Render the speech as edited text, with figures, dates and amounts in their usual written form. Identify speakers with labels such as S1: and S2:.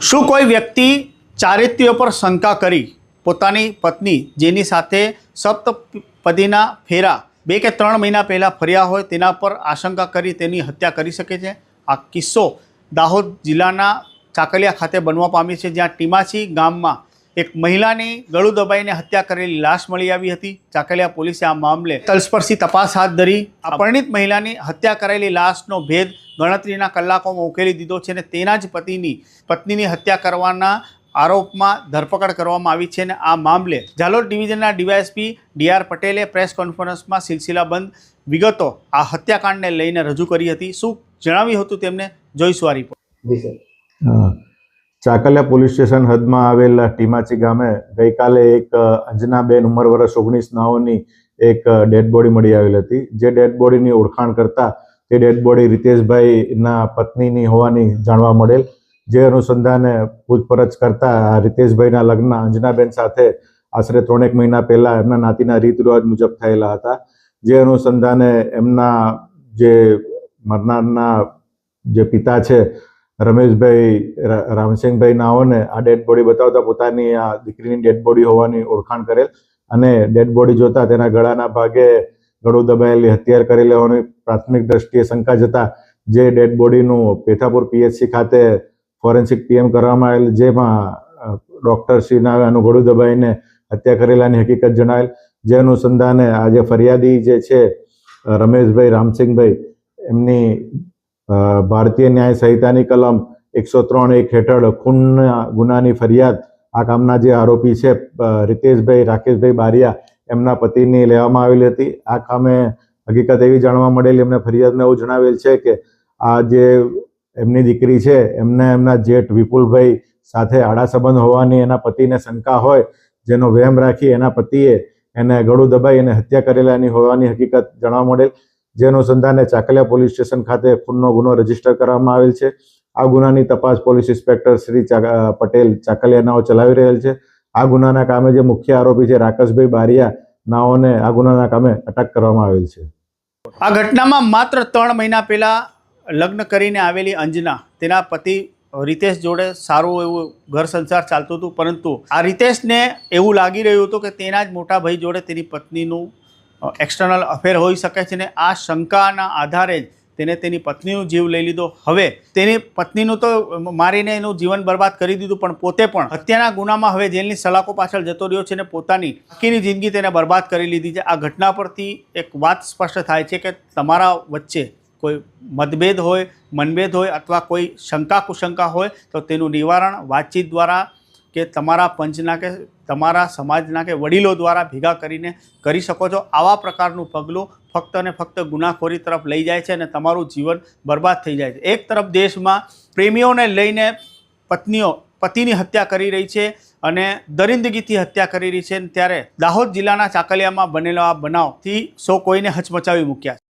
S1: શું કોઈ વ્યક્તિ ચારિત્ર્ય પર શંકા કરી પોતાની પત્ની જેની સાથે સપ્તપદીના ફેરા 2 કે 3 મહિના પહેલાં ફર્યા હોય તેના પર આશંકા કરી તેની હત્યા કરી શકે છે? આ કિસ્સો દાહોદ જિલ્લાના ચાકલિયા ખાતે બનવા પામી છે, જ્યાં ટીમાસી ગામમાં એક મહિલાની ગળું દબાઈને હત્યા કરેલી લાશ મળી આવી હતી. ચાકલિયા પોલીસે આ મામલે તલસ્પર્શી તપાસ હાથ ધરી અપરિણિત મહિલાની હત્યા કરેલી લાશનો ભેદ ગણતરીના કલાકોમાં ઉકેલી દીધો છે અને તેના જ પત્નીની હત્યા કરવાના આરોપમાં ધરપકડ કરવામાં આવી છે. અને આ મામલે ઝાલોદ ડિવિઝનના ડીવાયએસપી ડીઆર પટેલે પ્રેસ કોન્ફરન્સમાં સિલસિલાબંધ વિગતો આ હત્યાકાંડને લઈને રજૂ કરી હતી. શું જણાવ્યું હતું તેમને જોઈશું આ રિપોર્ટ.
S2: ચાકલિયા પોલીસ સ્ટેશન હદમાં આવેલા ટીમાચી ગામે ગઈકાલે એક અંજનાબેન ઉંમર વર્ષ 19 નાઓની એક ડેડ બોડી મળી આવેલ હતી. જે ડેડ બોડીની ઓળખાણ કરતા તે ડેડ બોડી રીતેશભાઈના પત્નીની હોવાની જાણવા મળેલ. જે અનુસંધાને પૂછપરછ કરતા રીતેશભાઈના લગ્ન અંજનાબેન સાથે આશરે 3 મહિના પહેલા એમના નાતીના રીત રિવાજ મુજબ થયેલા હતા. જે અનુસંધાને એમના જે મરનારના જે પિતા છે રમેશભાઈ રામસિંહભાઈ નાઓને આ ડેડ બોડી બતાવતા પોતાની આ દીકરીની ડેડ બોડી હોવાની ઓળખાણ કરેલ અને ડેડ બોડી જોતા તેના ગળાના ભાગે ગળું દબાયેલી હત્યા કરેલી હોવાની પ્રાથમિક દ્રષ્ટિએ શંકા જતા જે ડેડ બોડીનું પેથાપુર પીએચસી ખાતે ફોરેન્સિક પીએમ કરવામાં આવેલ, જેમાં ડૉક્ટર શ્રીના આનું ગળું દબાઈને હત્યા કરેલાની હકીકત જણાવેલ. જે અનુસંધાને આજે ફરિયાદી જે છે રમેશભાઈ રામસિંહભાઈ એમની ભારતીય ન્યાય સંહિતાની કલમ 103(1) હેઠળ ખૂનના ગુનાની ફરિયાદ આ કામના જે આરોપી છે રીતેશભાઈ રાકેશભાઈ બારિયા એમના પતિની લેવામાં આવેલી હતી. આ કામે હકીકત એવી જાણવા મળેલી, એમને ફરિયાદમાં એવું જણાવેલ છે કે આ જે એમની દીકરી છે એમને એમના જેઠ વિપુલભાઈ સાથે આડા સંબંધ હોવાની એના પતિને શંકા હોય, જેનો વહેમ રાખી એના પતિએ એને ગળું દબાઈ અને હત્યા કરેલાની હોવાની હકીકત જાણવા મળેલ. જે અનુસંધાને ચાકલિયા પોલીસ સ્ટેશન ખાતે ખૂનનો ગુનો રજીસ્ટર કરવામાં આવેલ છે. આ ગુનાની તપાસ પોલીસ ઇન્સ્પેક્ટર શ્રી પટેલ ચાકલિયા નાઓ ચલાવી રહેલ છે. આ ગુનાના કામે જે મુખ્ય આરોપી છે રાકેશભાઈ બારિયા નાઓને આ ગુનાના કામે અટક કરવામાં આવેલ છે.
S1: આ ઘટનામાં માત્ર 3 મહિના પહેલા લગ્ન કરીને આવેલી અંજના તેના પતિ રીતેશ જોડે સારું એવું ઘર સંસાર ચાલતું હતું, પરંતુ આ રીતેશને એવું લાગી રહ્યું હતું કે તેના જ મોટા ભાઈ જોડે તેની પત્નીનું એક્સટર્નલ અફેર હોઈ શકે છે. ને આ શંકાના આધારે જ તેને તેની પત્નીનો જીવ લઈ લીધો. હવે તેની પત્નીનું તો મારીને એનું જીવન બરબાદ કરી દીધું, પણ પોતે પણ હત્યાના ગુનામાં હવે જેલની સલાખો પાછળ જતો રહ્યો છે અને પોતાની આખીની જિંદગી તેને બરબાદ કરી લીધી છે. આ ઘટના પરથી એક વાત સ્પષ્ટ થાય છે કે તમારા વચ્ચે કોઈ મતભેદ હોય, મનભેદ હોય અથવા કોઈ શંકા કુશંકા હોય તો તેનું નિવારણ વાતચીત દ્વારા કે તમારા પંચના કે તમારા સમાજના કે વડીલો દ્વારા ભેગા કરીને કરી શકો છો. આવા પ્રકારનું પગલું ફક્ત અને ફક્ત ગુનાખોરી તરફ લઈ જાય છે અને તમારું જીવન બરબાદ થઈ જાય છે. એક તરફ દેશમાં પ્રેમીઓને લઈને પત્નીઓ પતિની હત્યા કરી રહી છે અને દરિંદગીથી હત્યા કરી રહી છે, ત્યારે દાહોદ જિલ્લાના ચાકલિયામાં બનેલો આ બનાવથી સૌ કોઈને હચમચાવી મૂક્યા છે.